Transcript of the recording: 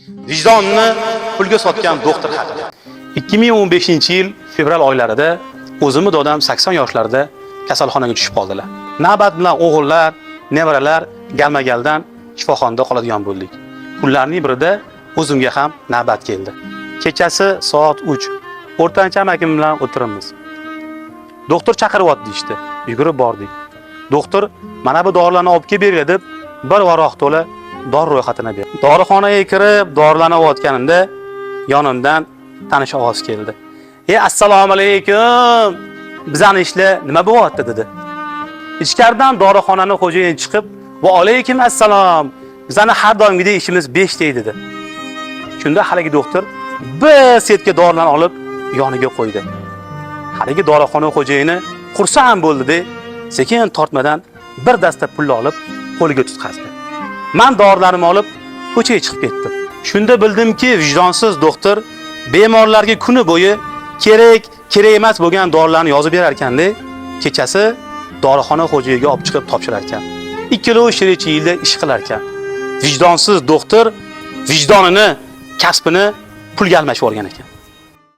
Vijdonni pulga sotgan doktor haqida. 2015-yil fevral oylarida o'zimni dadam 80 yoshlarida kasalxonaga tushib qoldilar. Navbat bilan o'g'illar, nevaralar galma-galdan shifoxonada qoladigan bo'ldik. Kunlarning birida o'zimga ham navbat keldi. Kechasi soat 3. O'rtancha amakim bilan o'tiramiz. Doktor chaqiryapti ishdi. Yugurib bordik. Doktor mana bu dorilarni olib kelib bergan deb bir varoq to'la dori ro'yxatini berdi. Dorixonaga kirib, dorilarni olayotganimda yonimdan tanish ovoz keldi. Assalomu alaykum. Bizning ishlar nima bo'lyapti dedi. Ichkaridan dorixonaning xo'jayini chiqib, "Va alaykum assalom. Bizning har doimgidek ishimiz 5 dedi." Shunda haligi doktor bir setka dorilarni olib yoniga qo'ydi. Haligi dorixona xo'jayini xursand bo'ldi-da, sekin tortmadan bir dasta pul olib qo'liga tutqazdi. Men dorilarimni olib ko'chaga chiqib ketdim. Shunda bildimki, vijdonsiz doktor bemorlarga kuni bo'yi kerak emas bo'lgan dorilarni yozib berar ekan-da, kechasi dorixona xo'jayiga olib chiqib topshirar ekan. 2 yilda ish qilar ekan. Vijdonsiz doktor vijdonini, kasbini pulga almashib olgan ekan.